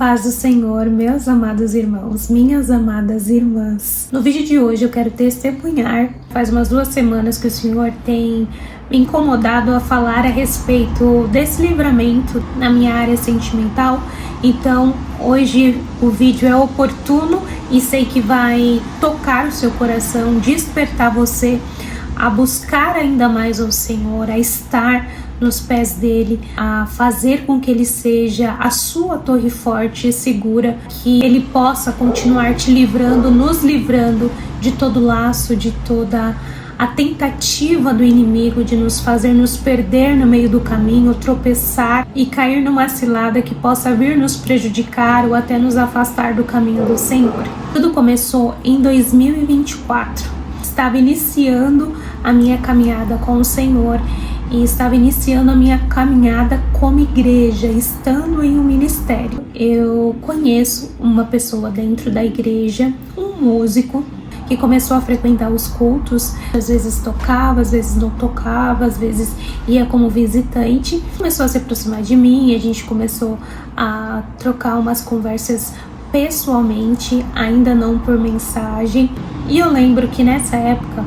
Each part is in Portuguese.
paz do Senhor, meus amados irmãos, minhas amadas irmãs. No vídeo de hoje eu quero testemunhar. Faz umas 2 semanas que o Senhor tem me incomodado a falar a respeito desse livramento na minha área sentimental. Então hoje o vídeo é oportuno e sei que vai tocar o seu coração, despertar você a buscar ainda mais o Senhor, a estar nos pés dele, a fazer com que ele seja a sua torre forte e segura, que ele possa continuar te livrando, nos livrando de todo laço, de toda a tentativa do inimigo de nos fazer nos perder no meio do caminho, tropeçar e cair numa cilada que possa vir nos prejudicar ou até nos afastar do caminho do Senhor. Tudo começou em 2024. Estava iniciando a minha caminhada com o Senhor e estava iniciando a minha caminhada como igreja, estando em um ministério. Eu conheço uma pessoa dentro da igreja, um músico, que começou a frequentar os cultos. Às vezes tocava, às vezes não tocava, às vezes ia como visitante. Começou a se aproximar de mim e a gente começou a trocar umas conversas pessoalmente, ainda não por mensagem. E eu lembro que nessa época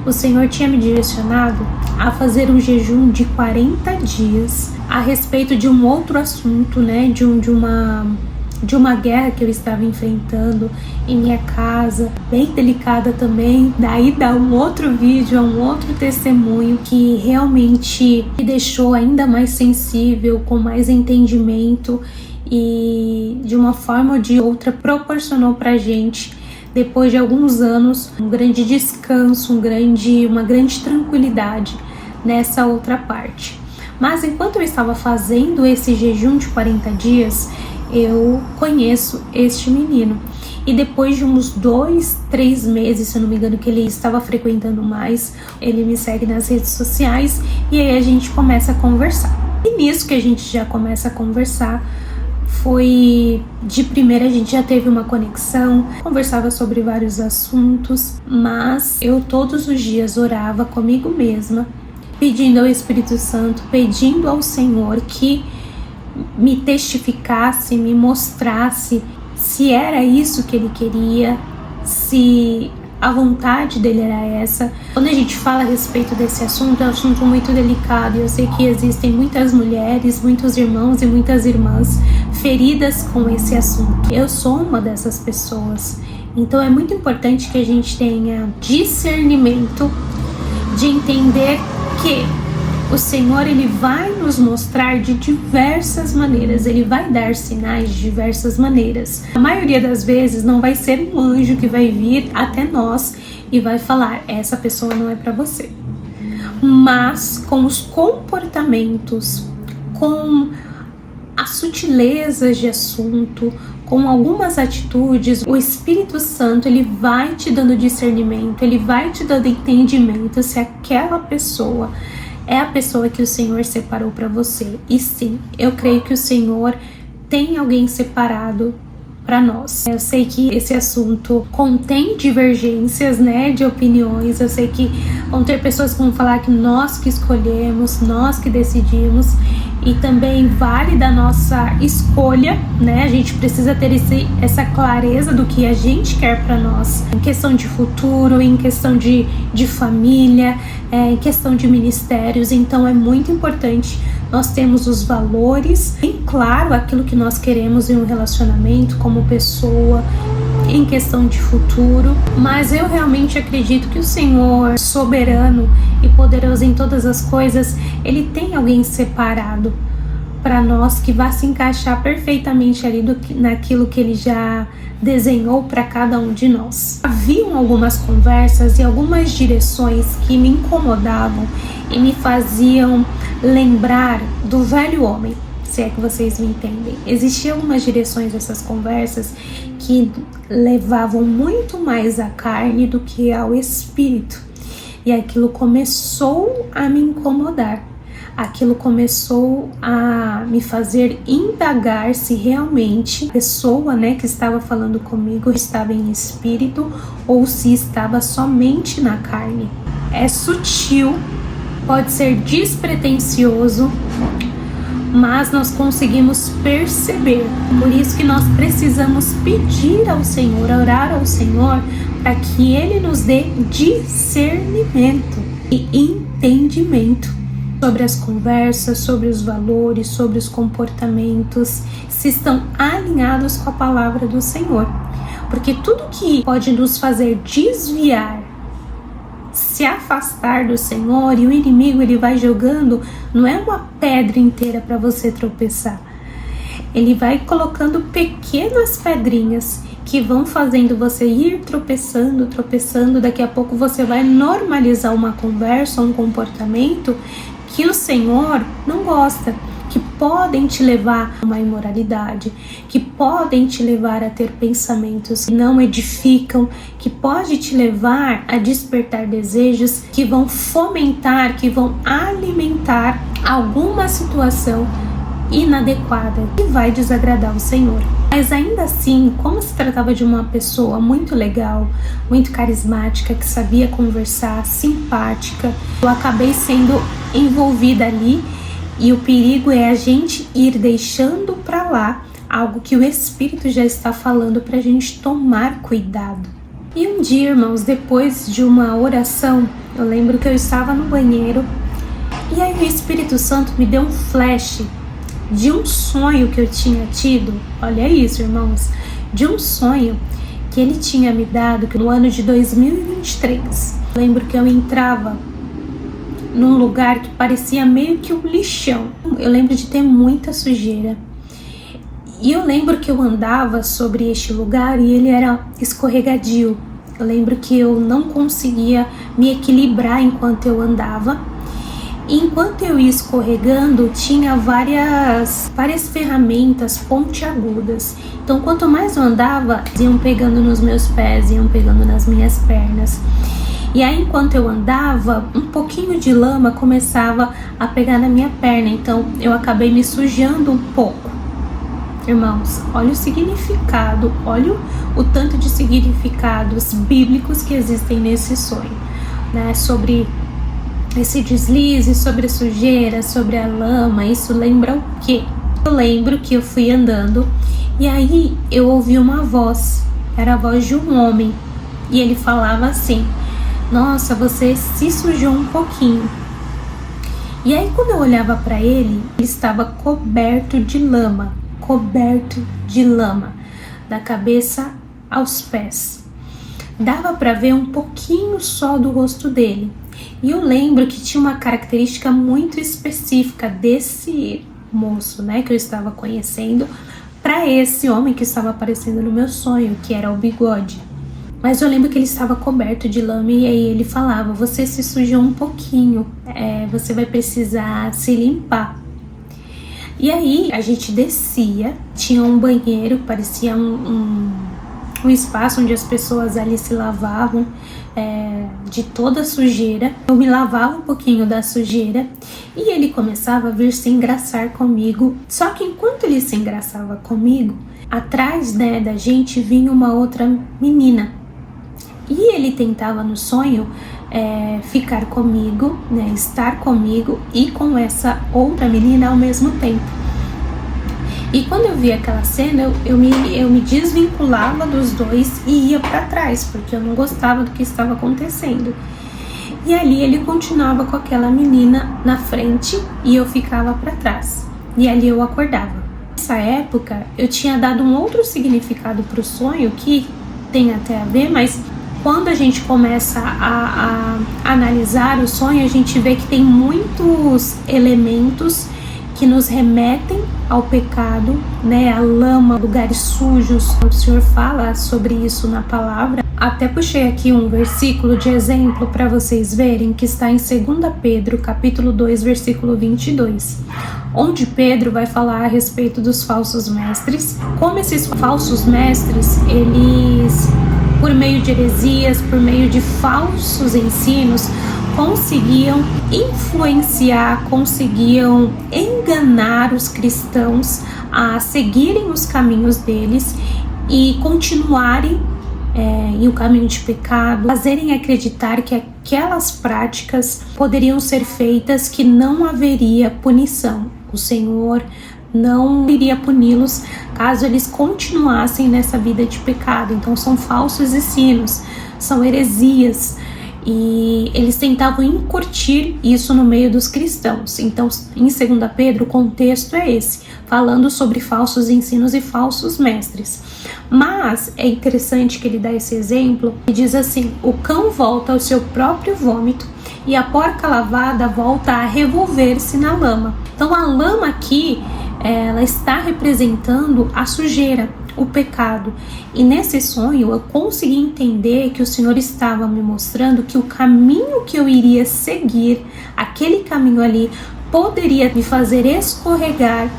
o Senhor tinha me direcionado a fazer um jejum de 40 dias a respeito de um outro assunto, né? De uma guerra que eu estava enfrentando em minha casa, bem delicada também. Daí dá um outro vídeo, um outro testemunho que realmente me deixou ainda mais sensível, com mais entendimento e de uma forma ou de outra proporcionou pra gente, depois de alguns anos, um grande descanso, uma grande tranquilidade nessa outra parte. Mas enquanto eu estava fazendo esse jejum de 40 dias, eu conheço este menino. E depois de uns 2-3 meses, se eu não me engano, que ele estava frequentando mais, ele me segue nas redes sociais e aí a gente começa a conversar. E nisso que a gente já começa a conversar, foi de primeira, a gente já teve uma conexão, conversava sobre vários assuntos, mas eu todos os dias orava comigo mesma, pedindo ao Espírito Santo, pedindo ao Senhor que me testificasse, me mostrasse se era isso que ele queria, se a vontade dele era essa. Quando a gente fala a respeito desse assunto, é um assunto muito delicado e eu sei que existem muitas mulheres, muitos irmãos e muitas irmãs feridas com esse assunto. Eu sou uma dessas pessoas, então é muito importante que a gente tenha discernimento de entender que o Senhor, ele vai nos mostrar de diversas maneiras, ele vai dar sinais de diversas maneiras. A maioria das vezes não vai ser um anjo que vai vir até nós e vai falar, essa pessoa não é para você. Mas com os comportamentos, com as sutilezas de assunto, com algumas atitudes, o Espírito Santo, ele vai te dando discernimento, ele vai te dando entendimento se aquela pessoa é a pessoa que o Senhor separou para você. E sim, eu creio que o Senhor tem alguém separado para nós. Eu sei que esse assunto contém divergências, né, de opiniões. Eu sei que vão ter pessoas que vão falar que nós que escolhemos, nós que decidimos. E também vale da nossa escolha, né? A gente precisa ter essa clareza do que a gente quer para nós, em questão de futuro, em questão de família, em questão de ministérios. Então é muito importante nós termos os valores, bem claro aquilo que nós queremos em um relacionamento como pessoa, em questão de futuro. Mas eu realmente acredito que o Senhor, soberano e poderoso em todas as coisas, ele tem alguém separado para nós que vai se encaixar perfeitamente ali naquilo que ele já desenhou para cada um de nós. Haviam algumas conversas e algumas direções que me incomodavam e me faziam lembrar do velho homem, se é que vocês me entendem. Existiam algumas direções dessas conversas que levavam muito mais à carne do que ao espírito. E aquilo começou a me incomodar. Aquilo começou a me fazer indagar se realmente a pessoa, né, que estava falando comigo estava em espírito ou se estava somente na carne. É sutil, pode ser despretensioso, mas nós conseguimos perceber. Por isso que nós precisamos pedir ao Senhor, orar ao Senhor, para que Ele nos dê discernimento e entendimento sobre as conversas, sobre os valores, sobre os comportamentos, se estão alinhados com a palavra do Senhor. Porque tudo que pode nos fazer desviar, se afastar do Senhor, e o inimigo ele vai jogando, não é uma pedra inteira para você tropeçar. Ele vai colocando pequenas pedrinhas que vão fazendo você ir tropeçando, tropeçando. Daqui a pouco você vai normalizar uma conversa, um comportamento que o Senhor não gosta, que podem te levar a uma imoralidade, que podem te levar a ter pensamentos que não edificam, que pode te levar a despertar desejos que vão fomentar, que vão alimentar alguma situação inadequada que vai desagradar o Senhor. Mas ainda assim, como se tratava de uma pessoa muito legal, muito carismática, que sabia conversar, simpática, eu acabei sendo envolvida ali. E o perigo é a gente ir deixando para lá algo que o Espírito já está falando para a gente tomar cuidado. E um dia, irmãos, depois de uma oração, eu lembro que eu estava no banheiro e aí o Espírito Santo me deu um flash de um sonho que eu tinha tido. Olha isso, irmãos, de um sonho que ele tinha me dado no ano de 2023. Eu lembro que eu entrava num lugar que parecia meio que um lixão. Eu lembro de ter muita sujeira. E eu lembro que eu andava sobre este lugar e ele era escorregadio. Eu lembro que eu não conseguia me equilibrar enquanto eu andava. E enquanto eu ia escorregando, tinha várias ferramentas pontiagudas. Então, quanto mais eu andava, iam pegando nos meus pés, iam pegando nas minhas pernas. E aí, enquanto eu andava, um pouquinho de lama começava a pegar na minha perna. Então, eu acabei me sujando um pouco. Irmãos, olha o significado, olha o tanto de significados bíblicos que existem nesse sonho, né? Sobre esse deslize, sobre a sujeira, sobre a lama. Isso lembra o quê? Eu lembro que eu fui andando e aí eu ouvi uma voz. Era a voz de um homem. E ele falava assim: nossa, você se sujou um pouquinho. E aí quando eu olhava para ele, ele estava coberto de lama, da cabeça aos pés. Dava para ver um pouquinho só do rosto dele. E eu lembro que tinha uma característica muito específica desse moço, né, que eu estava conhecendo, para esse homem que estava aparecendo no meu sonho, que era o bigode. Mas eu lembro que ele estava coberto de lama e aí ele falava: você se sujou um pouquinho, você vai precisar se limpar. E aí a gente descia, tinha um banheiro, parecia um espaço onde as pessoas ali se lavavam de toda a sujeira. Eu me lavava um pouquinho da sujeira e ele começava a vir se engraçar comigo. Só que enquanto ele se engraçava comigo, atrás, né, da gente vinha uma outra menina. E ele tentava no sonho ficar comigo, né, estar comigo e com essa outra menina ao mesmo tempo. E quando eu via aquela cena, eu me desvinculava dos dois e ia para trás, porque eu não gostava do que estava acontecendo. E ali ele continuava com aquela menina na frente e eu ficava para trás. E ali eu acordava. Nessa época, eu tinha dado um outro significado para o sonho, que tem até a ver, mas quando a gente começa a analisar o sonho, a gente vê que tem muitos elementos que nos remetem ao pecado, né? A lama, lugares sujos. O Senhor fala sobre isso na palavra. Até puxei aqui um versículo de exemplo para vocês verem, que está em 2 Pedro, capítulo 2, versículo 22, onde Pedro vai falar a respeito dos falsos mestres, como esses falsos mestres, eles, por meio de heresias, por meio de falsos ensinos, conseguiam influenciar, conseguiam enganar os cristãos a seguirem os caminhos deles e continuarem em um caminho de pecado, fazerem acreditar que aquelas práticas poderiam ser feitas, que não haveria punição. O Senhor não iria puni-los caso eles continuassem nessa vida de pecado. Então são falsos ensinos, são heresias, e eles tentavam incutir isso no meio dos cristãos. Então em 2 Pedro o contexto é esse, falando sobre falsos ensinos e falsos mestres. Mas é interessante que ele dá esse exemplo e diz assim: o cão volta ao seu próprio vômito e a porca lavada volta a revolver-se na lama. Então a lama aqui, ela está representando a sujeira, o pecado. E nesse sonho eu consegui entender que o Senhor estava me mostrando que o caminho que eu iria seguir, aquele caminho ali, poderia me fazer escorregar,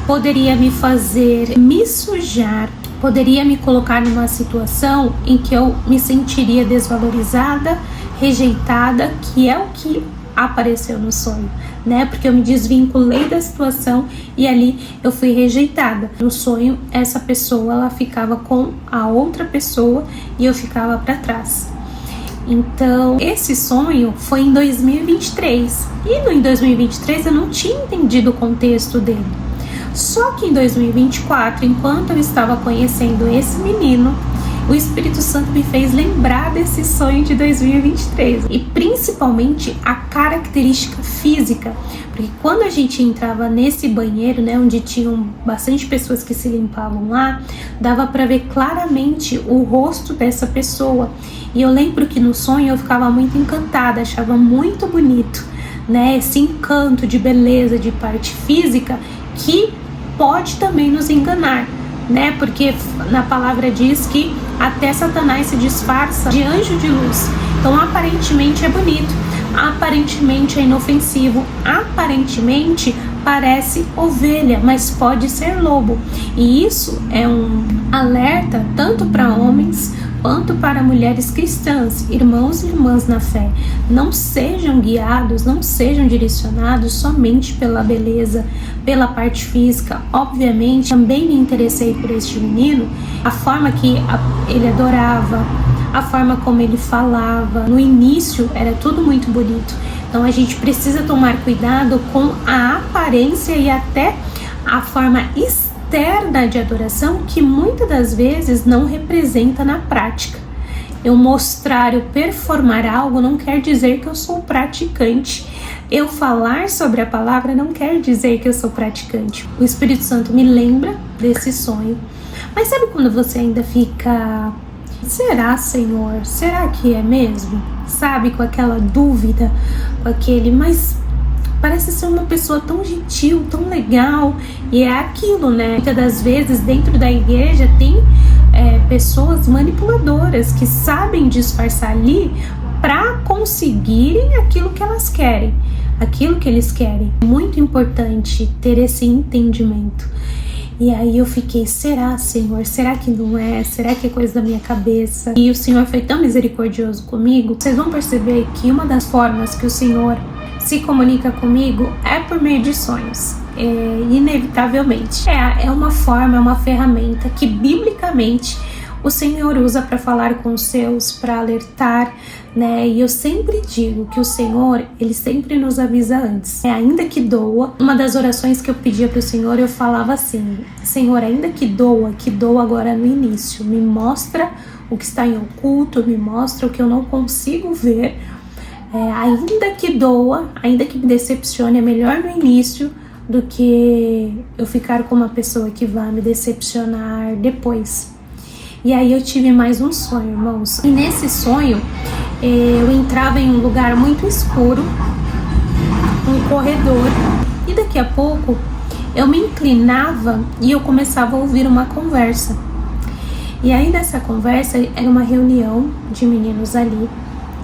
poderia me fazer me sujar, poderia me colocar numa situação em que eu me sentiria desvalorizada, rejeitada, que é o que apareceu no sonho, né? Porque eu me desvinculei da situação e ali eu fui rejeitada. No sonho, essa pessoa, ela ficava com a outra pessoa e eu ficava para trás. Então, esse sonho foi em 2023. E em 2023 eu não tinha entendido o contexto dele. Só que em 2024, enquanto eu estava conhecendo esse menino, o Espírito Santo me fez lembrar desse sonho de 2023 e principalmente a característica física, porque quando a gente entrava nesse banheiro, né, onde tinham bastante pessoas que se limpavam lá, dava para ver claramente o rosto dessa pessoa. E eu lembro que no sonho eu ficava muito encantada, achava muito bonito, né, esse encanto de beleza, de parte física que pode também nos enganar, né? Porque na palavra diz que até Satanás se disfarça de anjo de luz. Então aparentemente é bonito, aparentemente é inofensivo, aparentemente parece ovelha, mas pode ser lobo. E isso é um alerta tanto para homens quanto para mulheres cristãs, irmãos e irmãs na fé. Não sejam guiados, não sejam direcionados somente pela beleza, pela parte física. Obviamente, também me interessei por este menino, a forma que ele adorava, a forma como ele falava. No início era tudo muito bonito. Então a gente precisa tomar cuidado com a aparência e até a forma externa de adoração, que muitas das vezes não representa na prática. Eu mostrar, eu performar algo não quer dizer que eu sou praticante. Eu falar sobre a palavra não quer dizer que eu sou praticante. O Espírito Santo me lembra desse sonho. Mas sabe quando você ainda fica: será, Senhor? Será que é mesmo? Sabe, com aquela dúvida, com aquele, mas parece ser uma pessoa tão gentil, tão legal. E é aquilo, né? Muitas das vezes dentro da igreja tem pessoas manipuladoras que sabem disfarçar ali para conseguirem aquilo que elas querem, aquilo que eles querem. É muito importante ter esse entendimento. E aí eu fiquei: será, Senhor? Será que não é? Será que é coisa da minha cabeça? E o Senhor foi tão misericordioso comigo. Vocês vão perceber que uma das formas que o Senhor se comunica comigo é por meio de sonhos. Inevitavelmente. É uma forma, é uma ferramenta que biblicamente o Senhor usa para falar com os seus, para alertar, né? E eu sempre digo que o Senhor, Ele sempre nos avisa antes. Ainda que doa, uma das orações que eu pedia para o Senhor, eu falava assim: Senhor, ainda que doa agora no início, me mostra o que está em oculto, me mostra o que eu não consigo ver. Ainda que doa, ainda que me decepcione, é melhor no início do que eu ficar com uma pessoa que vai me decepcionar depois. E aí eu tive mais um sonho, irmãos. E nesse sonho, eu entrava em um lugar muito escuro, um corredor, e daqui a pouco eu me inclinava e eu começava a ouvir uma conversa. E aí nessa conversa era uma reunião de meninos ali,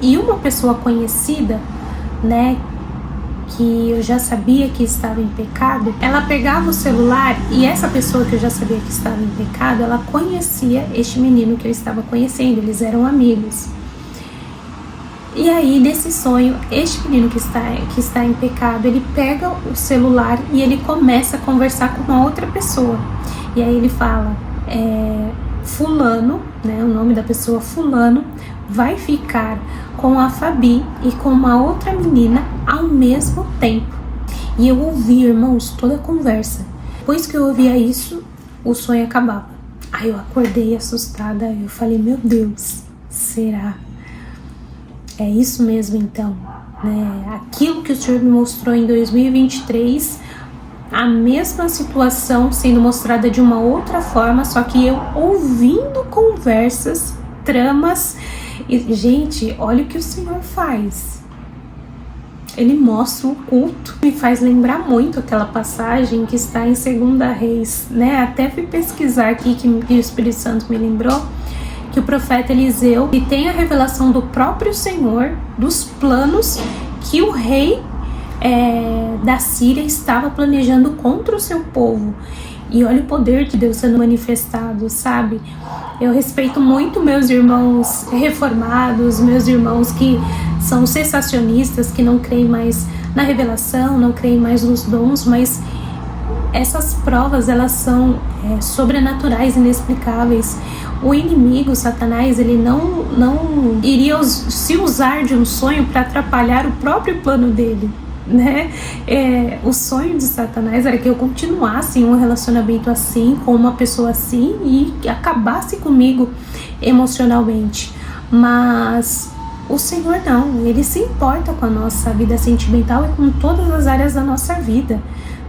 e uma pessoa conhecida, né, que eu já sabia que estava em pecado, ela pegava o celular, e essa pessoa que eu já sabia que estava em pecado, ela conhecia este menino que eu estava conhecendo, eles eram amigos. E aí nesse sonho, este menino que está em pecado, ele pega o celular e ele começa a conversar com uma outra pessoa. E aí ele fala: fulano, né, o nome da pessoa fulano, vai ficar com a Fabi e com uma outra menina ao mesmo tempo. E eu ouvi, irmãos, toda a conversa. Depois que eu ouvia isso, o sonho acabava. Aí eu acordei assustada, eu falei, meu Deus, será? É isso mesmo então, né? Aquilo que o Senhor me mostrou em 2023, a mesma situação sendo mostrada de uma outra forma, só que eu ouvindo conversas, tramas. E, gente, olha o que o Senhor faz. Ele mostra o culto, me faz lembrar muito aquela passagem que está em 2 Reis, né? Até fui pesquisar aqui, que o Espírito Santo me lembrou, que o profeta Eliseu ele tem a revelação do próprio Senhor, dos planos que o rei da Síria estava planejando contra o seu povo. E olha o poder de Deus sendo manifestado, sabe? Eu respeito muito meus irmãos reformados, meus irmãos que são cessacionistas, que não creem mais na revelação, não creem mais nos dons, mas essas provas, elas são sobrenaturais, inexplicáveis. O inimigo, Satanás, ele não iria se usar de um sonho para atrapalhar o próprio plano dele, né? O sonho de Satanás era que eu continuasse em um relacionamento assim, com uma pessoa assim, e acabasse comigo emocionalmente. Mas o Senhor não, Ele se importa com a nossa vida sentimental e com todas as áreas da nossa vida,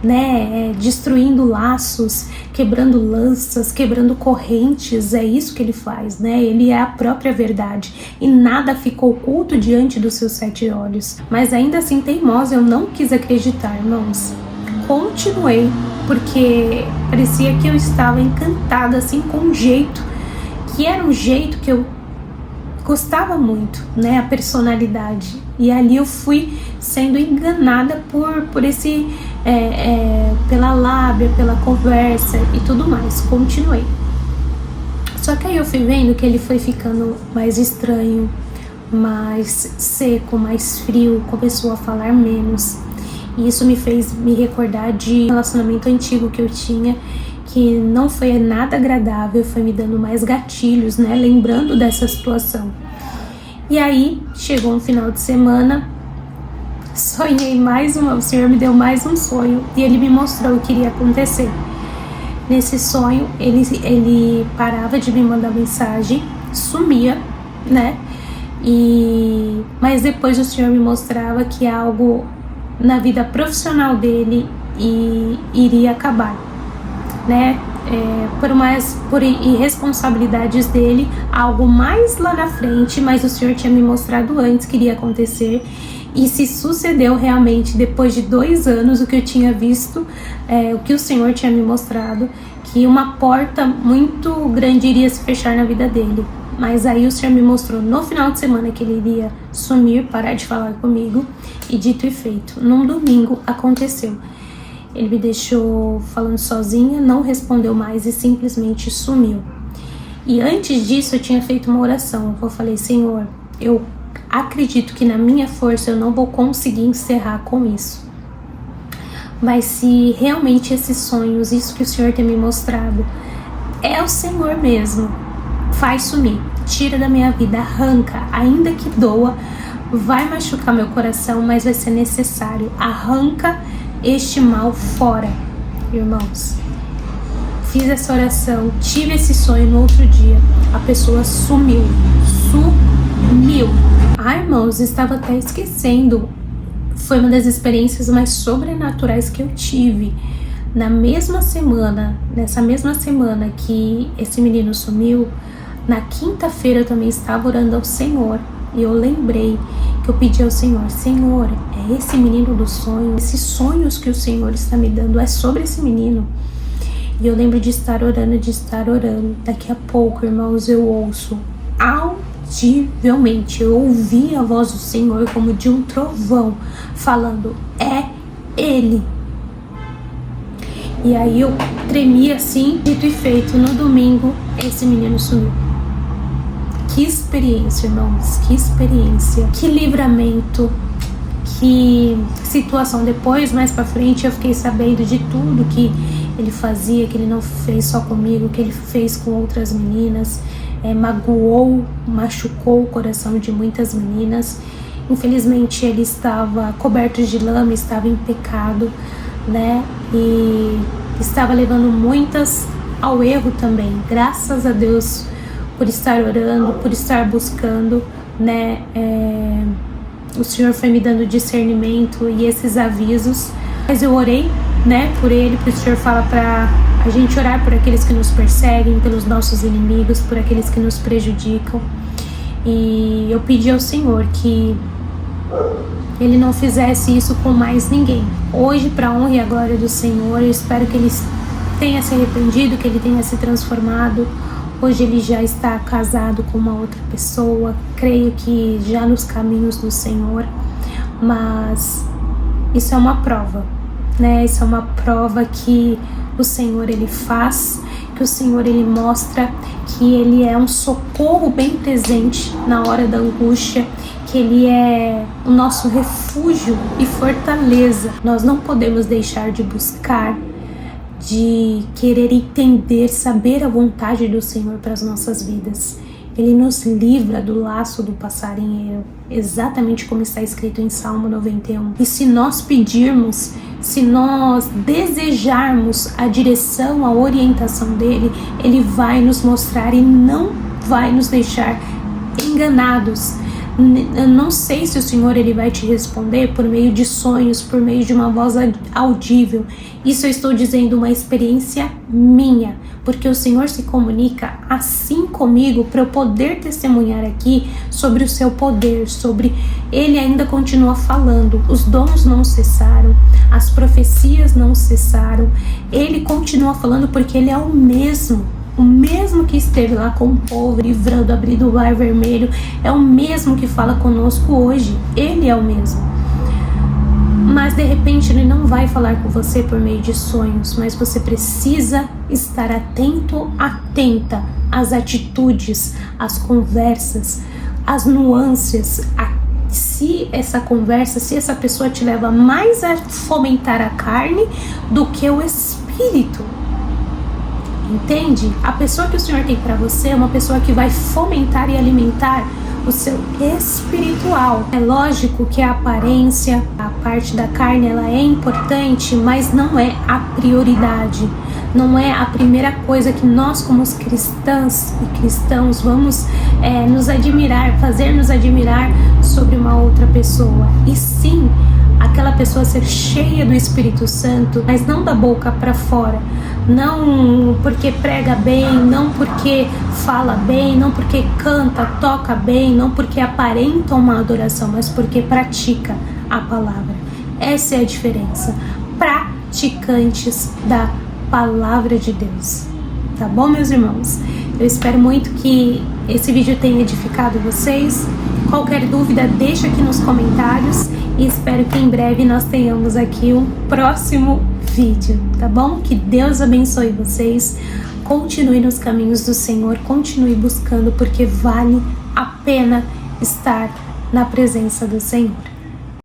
né? Destruindo laços, quebrando lanças, quebrando correntes, é isso que Ele faz, né? Ele é a própria verdade e nada ficou oculto diante dos seus 7 olhos. Mas ainda assim, teimosa, eu não quis acreditar, irmãos. Continuei, porque parecia que eu estava encantada assim com um jeito, que era um jeito que eu gostava muito, né? A personalidade. E ali eu fui sendo enganada por esse pela lábia, pela conversa e tudo mais. Continuei. Só que aí eu fui vendo que ele foi ficando mais estranho, mais seco, mais frio, começou a falar menos. E isso me fez me recordar de um relacionamento antigo que eu tinha, que não foi nada agradável, foi me dando mais gatilhos, né? Lembrando dessa situação. E aí, chegou um final de semana, sonhei o Senhor me deu mais um sonho e Ele me mostrou o que iria acontecer. Nesse sonho, ele parava de me mandar mensagem, sumia, né? Mas depois o Senhor me mostrava que algo na vida profissional dele iria acabar, né? Por irresponsabilidades dele, algo mais lá na frente, mas o Senhor tinha me mostrado antes que iria acontecer, e se sucedeu realmente depois de 2 anos o que eu tinha visto, o que o Senhor tinha me mostrado, que uma porta muito grande iria se fechar na vida dele. Mas aí o Senhor me mostrou no final de semana que ele iria sumir, parar de falar comigo, e dito e feito, num domingo aconteceu. Ele me deixou falando sozinha, não respondeu mais e simplesmente sumiu. E antes disso eu tinha feito uma oração. Eu falei, Senhor, eu acredito que na minha força eu não vou conseguir encerrar com isso. Mas se realmente esses sonhos, isso que o Senhor tem me mostrado, é o Senhor mesmo, faz sumir, tira da minha vida, arranca, ainda que doa, vai machucar meu coração, mas vai ser necessário, arranca este mal fora, irmãos. Fiz essa oração, tive esse sonho no outro dia, a pessoa sumiu. Irmãos, estava até esquecendo, foi uma das experiências mais sobrenaturais que eu tive. Nessa mesma semana que esse menino sumiu, na quinta-feira eu também estava orando ao Senhor. E eu lembrei que eu pedi ao Senhor, Senhor, é esse menino do sonho, esses sonhos que o Senhor está me dando, é sobre esse menino. E eu lembro de estar orando. Daqui a pouco, irmãos, eu ouço audivelmente, eu ouvi a voz do Senhor como de um trovão, falando, é Ele. E aí eu tremi assim, dito e feito, no domingo, esse menino sumiu. Que experiência, irmãos, que experiência, que livramento, que situação. Depois, mais pra frente, eu fiquei sabendo de tudo que ele fazia, que ele não fez só comigo, que ele fez com outras meninas, machucou o coração de muitas meninas. Infelizmente ele estava coberto de lama, estava em pecado, né? E estava levando muitas ao erro também. Graças a Deus por estar orando, por estar buscando, né? O Senhor foi me dando discernimento e esses avisos. Mas eu orei, né, por ele, porque o Senhor fala para a gente orar por aqueles que nos perseguem, pelos nossos inimigos, por aqueles que nos prejudicam. E eu pedi ao Senhor que ele não fizesse isso com mais ninguém. Hoje, para a honra e a glória do Senhor, eu espero que ele tenha se arrependido, que ele tenha se transformado. Hoje ele já está casado com uma outra pessoa, creio que já nos caminhos do Senhor, mas isso é uma prova, né? Isso é uma prova que o Senhor ele faz, que o Senhor ele mostra que ele é um socorro bem presente na hora da angústia, que ele é o nosso refúgio e fortaleza. Nós não podemos deixar de buscar, de querer entender, saber a vontade do Senhor para as nossas vidas. Ele nos livra do laço do passarinheiro, exatamente como está escrito em Salmo 91. E se nós pedirmos, se nós desejarmos a direção, a orientação dele, ele vai nos mostrar e não vai nos deixar enganados. Eu não sei se o Senhor ele vai te responder por meio de sonhos, por meio de uma voz audível. Isso eu estou dizendo uma experiência minha, porque o Senhor se comunica assim comigo para eu poder testemunhar aqui sobre o seu poder, sobre ele ainda continua falando. Os dons não cessaram, as profecias não cessaram, ele continua falando porque ele é o mesmo que esteve lá com o povo, livrando, abrindo o mar vermelho, é o mesmo que fala conosco hoje, ele é o mesmo. Mas de repente ele não vai falar com você por meio de sonhos, mas você precisa estar atento, atenta às atitudes, às conversas, às nuances, se essa conversa, se essa pessoa te leva mais a fomentar a carne do que o espírito. Entende? A pessoa que o Senhor tem para você é uma pessoa que vai fomentar e alimentar o seu espiritual. É lógico que a aparência, a parte da carne, ela é importante, mas não é a prioridade. Não é a primeira coisa que nós, como cristãs e cristãos, vamos nos admirar, fazer nos admirar sobre uma outra pessoa. E sim, aquela pessoa ser cheia do Espírito Santo, mas não da boca para fora. Não porque prega bem, não porque fala bem, não porque canta, toca bem, não porque aparenta uma adoração, mas porque pratica a palavra. Essa é a diferença. Praticantes da palavra de Deus. Tá bom, meus irmãos? Eu espero muito que esse vídeo tenha edificado vocês. Qualquer dúvida, deixa aqui nos comentários. E espero que em breve nós tenhamos aqui um próximo vídeo, tá bom? Que Deus abençoe vocês. Continue nos caminhos do Senhor, continue buscando, porque vale a pena estar na presença do Senhor.